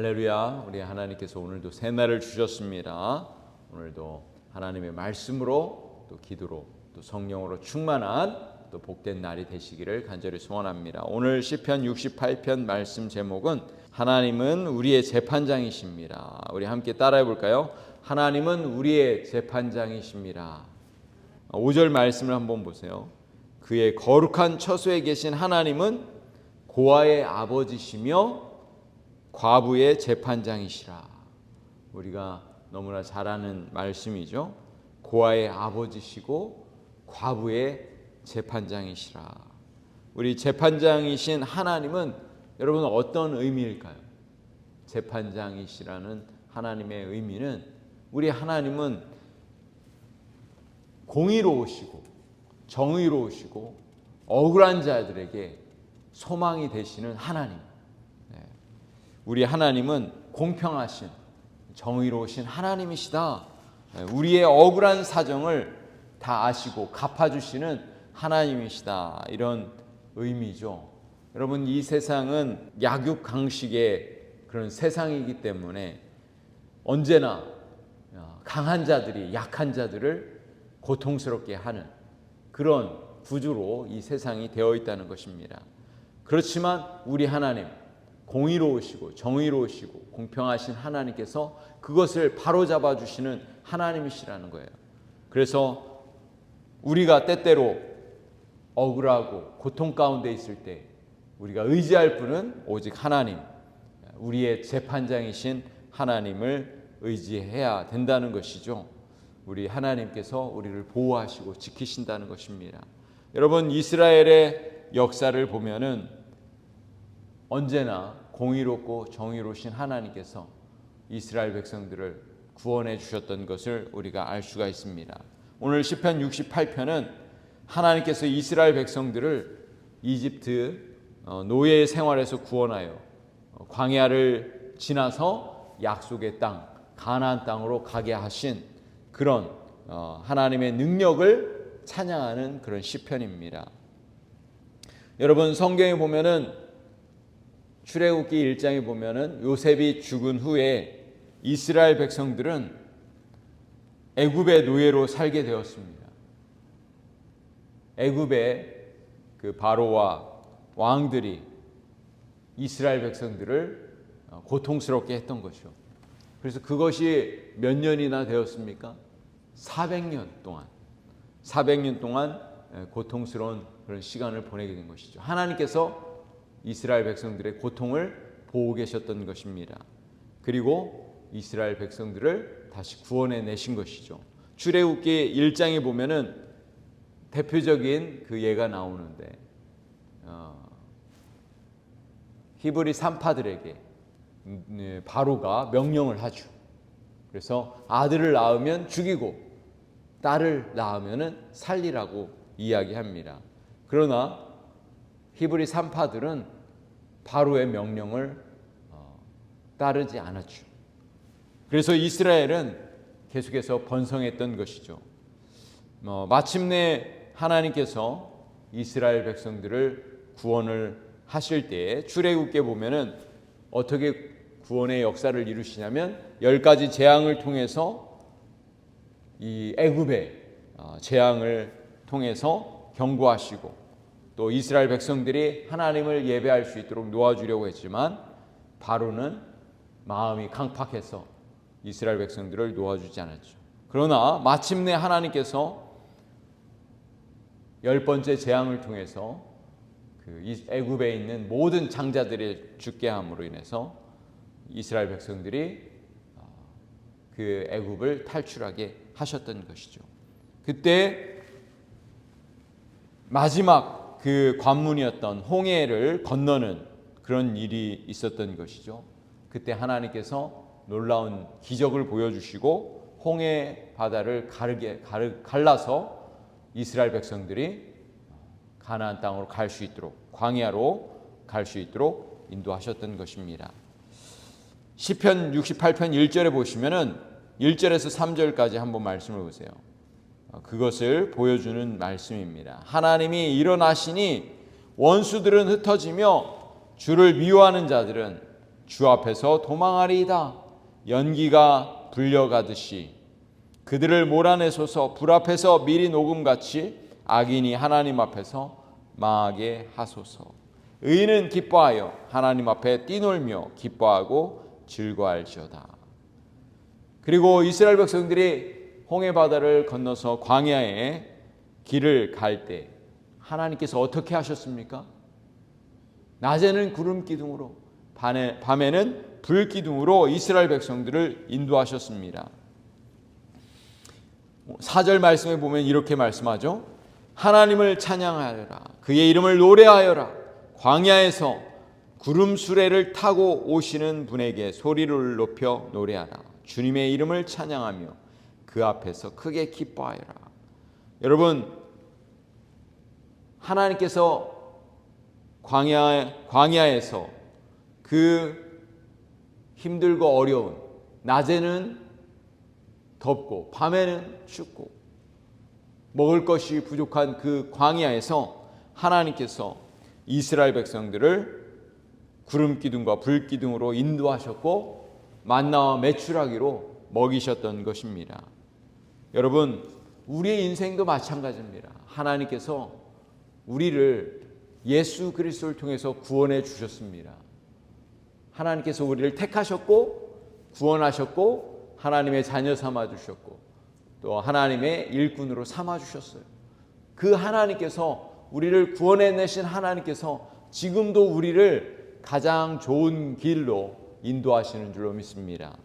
할렐루야. 우리 하나님께서 오늘도 새 날을 주셨습니다. 오늘도 하나님의 말씀으로 또 기도로 또 성령으로 충만한 또 복된 날이 되시기를 간절히 소원합니다. 오늘 시편 68편 말씀 제목은 하나님은 우리의 재판장이십니다. 우리 함께 따라해 볼까요? 하나님은 우리의 재판장이십니다. 5절 말씀을 한번 보세요. 그의 거룩한 처소에 계신 하나님은 고아의 아버지시며 과부의 재판장이시라. 우리가 너무나 잘 아는 말씀이죠. 고아의 아버지시고 과부의 재판장이시라. 우리 재판장이신 하나님은 여러분 어떤 의미일까요? 재판장이시라는 하나님의 의미는 우리 하나님은 공의로우시고 정의로우시고 억울한 자들에게 소망이 되시는 하나님. 우리 하나님은 공평하신 정의로우신 하나님이시다. 우리의 억울한 사정을 다 아시고 갚아주시는 하나님이시다. 이런 의미죠. 여러분, 이 세상은 약육강식의 그런 세상이기 때문에 언제나 강한 자들이 약한 자들을 고통스럽게 하는 그런 구조로 이 세상이 되어 있다는 것입니다. 그렇지만 우리 하나님, 공의로우시고 정의로우시고 공평하신 하나님께서 그것을 바로잡아 주시는 하나님이시라는 거예요. 그래서 우리가 때때로 억울하고 고통 가운데 있을 때 우리가 의지할 분은 오직 하나님, 우리의 재판장이신 하나님을 의지해야 된다는 것이죠. 우리 하나님께서 우리를 보호하시고 지키신다는 것입니다. 여러분, 이스라엘의 역사를 보면은 언제나 공의롭고 정의로우신 하나님께서 이스라엘 백성들을 구원해 주셨던 것을 우리가 알 수가 있습니다. 오늘 시편 68편은 하나님께서 이스라엘 백성들을 이집트 노예 생활에서 구원하여 광야를 지나서 약속의 땅 가나안 땅으로 가게 하신 그런 하나님의 능력을 찬양하는 그런 시편입니다. 여러분, 성경에 보면은 출애굽기 1장에 보면은 요셉이 죽은 후에 이스라엘 백성들은 애굽의 노예로 살게 되었습니다. 애굽의 그 바로와 왕들이 이스라엘 백성들을 고통스럽게 했던 것이죠. 그래서 그것이 몇 년이나 되었습니까? 400년 동안 고통스러운 그런 시간을 보내게 된 것이죠. 하나님께서 이스라엘 백성들의 고통을 보고 계셨던 것입니다. 그리고 이스라엘 백성들을 다시 구원해 내신 것이죠. 출애굽기 1장에 보면은 대표적인 그 예가 나오는데 히브리 산파들에게 바로가 명령을 하죠. 그래서 아들을 낳으면 죽이고 딸을 낳으면 살리라고 이야기합니다. 그러나 히브리 산파들은 바로의 명령을 따르지 않았죠. 그래서 이스라엘은 계속해서 번성했던 것이죠. 마침내 하나님께서 이스라엘 백성들을 구원을 하실 때 출애굽기에 보면은 어떻게 구원의 역사를 이루시냐면 10가지 재앙을 통해서 이 애굽의 재앙을 통해서 경고하시고 또 이스라엘 백성들이 하나님을 예배할 수 있도록 놓아주려고 했지만 바로는 마음이 강팍해서 이스라엘 백성들을 놓아주지 않았죠. 그러나 마침내 하나님께서 10번째 재앙을 통해서 그 애굽에 있는 모든 장자들이 죽게 함으로 인해서 이스라엘 백성들이 그 애굽을 탈출하게 하셨던 것이죠. 그때 마지막 그 관문이었던 홍해를 건너는 그런 일이 있었던 것이죠. 그때 하나님께서 놀라운 기적을 보여주시고 홍해 바다를 갈라서 이스라엘 백성들이 가나안 땅으로 갈 수 있도록 광야로 갈 수 있도록 인도하셨던 것입니다. 시편 68편 1절에 보시면은 1절에서 3절까지 한번 말씀을 보세요. 그것을 보여주는 말씀입니다. 하나님이 일어나시니 원수들은 흩어지며 주를 미워하는 자들은 주 앞에서 도망하리이다. 연기가 불려가듯이 그들을 몰아내소서. 불 앞에서 미리 녹음같이 악인이 하나님 앞에서 망하게 하소서. 의인은 기뻐하여 하나님 앞에 뛰놀며 기뻐하고 즐거워할지어다. 그리고 이스라엘 백성들이 홍해 바다를 건너서 광야에 길을 갈 때 하나님께서 어떻게 하셨습니까? 낮에는 구름 기둥으로 밤에는 불 기둥으로 이스라엘 백성들을 인도하셨습니다. 4절 말씀에 보면 이렇게 말씀하죠. 하나님을 찬양하여라. 그의 이름을 노래하여라. 광야에서 구름 수레를 타고 오시는 분에게 소리를 높여 노래하라. 주님의 이름을 찬양하며 그 앞에서 크게 기뻐하여라. 여러분, 하나님께서 광야에서 그 힘들고 어려운 낮에는 덥고 밤에는 춥고 먹을 것이 부족한 그 광야에서 하나님께서 이스라엘 백성들을 구름 기둥과 불 기둥으로 인도하셨고 만나와 메추라기로 먹이셨던 것입니다. 여러분, 우리의 인생도 마찬가지입니다. 하나님께서 우리를 예수 그리스도를 통해서 구원해 주셨습니다. 하나님께서 우리를 택하셨고 구원하셨고 하나님의 자녀 삼아 주셨고 또 하나님의 일꾼으로 삼아 주셨어요. 그 하나님께서 우리를 구원해내신 하나님께서 지금도 우리를 가장 좋은 길로 인도하시는 줄로 믿습니다.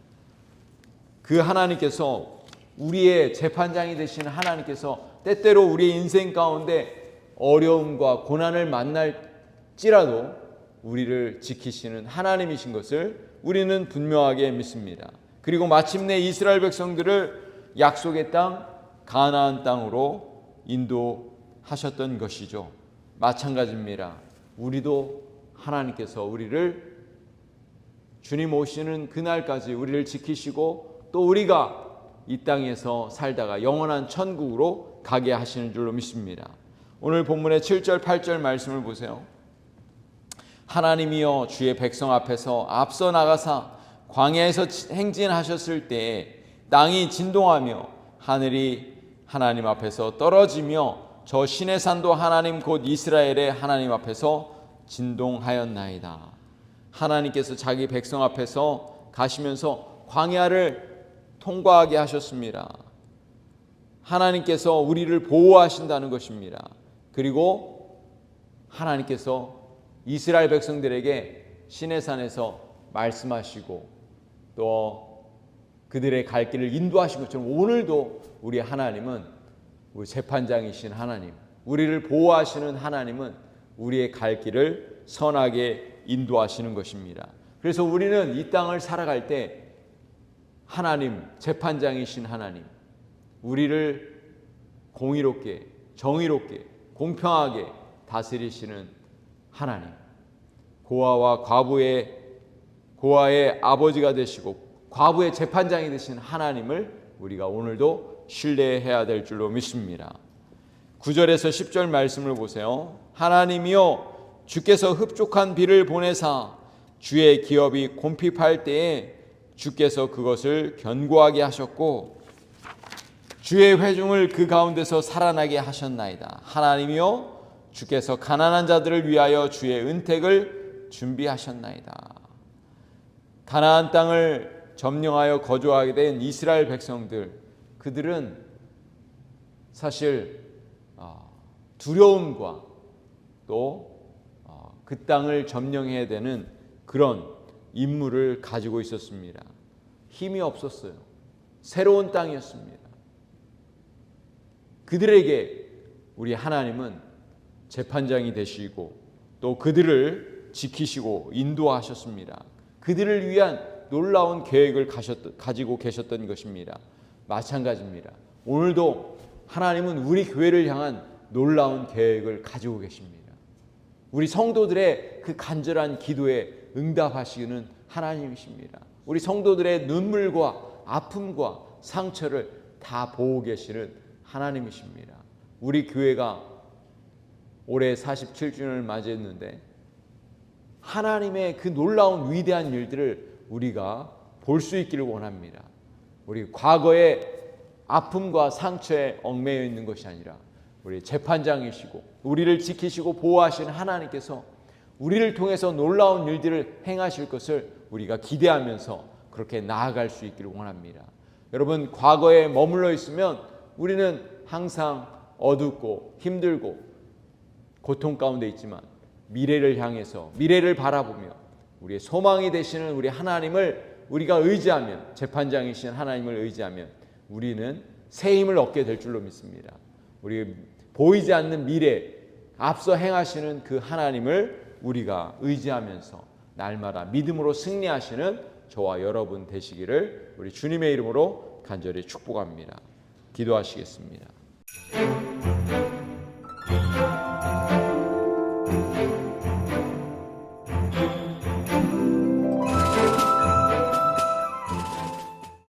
그 하나님께서 우리의 재판장이 되시는 하나님께서 때때로 우리의 인생 가운데 어려움과 고난을 만날지라도 우리를 지키시는 하나님이신 것을 우리는 분명하게 믿습니다. 그리고 마침내 이스라엘 백성들을 약속의 땅 가나안 땅으로 인도하셨던 것이죠. 마찬가지입니다. 우리도 하나님께서 우리를 주님 오시는 그날까지 우리를 지키시고 또 우리가 이 땅에서 살다가 영원한 천국으로 가게 하시는 줄로 믿습니다. 오늘 본문의 7절 8절 말씀을 보세요. 하나님이여 주의 백성 앞에서 앞서 나가사 광야에서 행진하셨을 때에 땅이 진동하며 하늘이 하나님 앞에서 떨어지며 저 신의 산도 하나님 곧 이스라엘의 하나님 앞에서 진동하였나이다. 하나님께서 자기 백성 앞에서 가시면서 광야를 통과하게 하셨습니다. 하나님께서 우리를 보호하신다는 것입니다. 그리고 하나님께서 이스라엘 백성들에게 시내산에서 말씀하시고 또 그들의 갈 길을 인도하신 것처럼 오늘도 우리 하나님은 우리 재판장이신 하나님, 우리를 보호하시는 하나님은 우리의 갈 길을 선하게 인도하시는 것입니다. 그래서 우리는 이 땅을 살아갈 때 하나님, 재판장이신 하나님, 우리를 공의롭게, 정의롭게, 공평하게 다스리시는 하나님, 고아와 고아의 아버지가 되시고 과부의 재판장이 되신 하나님을 우리가 오늘도 신뢰해야 될 줄로 믿습니다. 9절에서 10절 말씀을 보세요. 하나님이여 주께서 흡족한 비를 보내사 주의 기업이 곰핍할 때에 주께서 그것을 견고하게 하셨고 주의 회중을 그 가운데서 살아나게 하셨나이다. 하나님이여 주께서 가난한 자들을 위하여 주의 은택을 준비하셨나이다. 가나안 땅을 점령하여 거주하게 된 이스라엘 백성들, 그들은 사실 두려움과 또 그 땅을 점령해야 되는 그런 임무를 가지고 있었습니다. 힘이 없었어요. 새로운 땅이었습니다. 그들에게 우리 하나님은 재판장이 되시고 또 그들을 지키시고 인도하셨습니다. 그들을 위한 놀라운 계획을 가지고 계셨던 것입니다. 마찬가지입니다. 오늘도 하나님은 우리 교회를 향한 놀라운 계획을 가지고 계십니다. 우리 성도들의 그 간절한 기도에 응답하시는 하나님이십니다. 우리 성도들의 눈물과 아픔과 상처를 다 보고 계시는 하나님이십니다. 우리 교회가 올해 47주년을 맞이했는데 하나님의 그 놀라운 위대한 일들을 우리가 볼 수 있기를 원합니다. 우리 과거의 아픔과 상처에 얽매여 있는 것이 아니라 우리 재판장이시고 우리를 지키시고 보호하시는 하나님께서 우리를 통해서 놀라운 일들을 행하실 것을 우리가 기대하면서 그렇게 나아갈 수 있기를 원합니다. 여러분, 과거에 머물러 있으면 우리는 항상 어둡고 힘들고 고통 가운데 있지만 미래를 향해서 미래를 바라보며 우리의 소망이 되시는 우리 하나님을 우리가 의지하면, 재판장이신 하나님을 의지하면 우리는 새 힘을 얻게 될 줄로 믿습니다. 우리 보이지 않는 미래, 앞서 행하시는 그 하나님을 우리가 의지하면서 날마다 믿음으로 승리하시는 저와 여러분 되시기를 우리 주님의 이름으로 간절히 축복합니다. 기도하시겠습니다.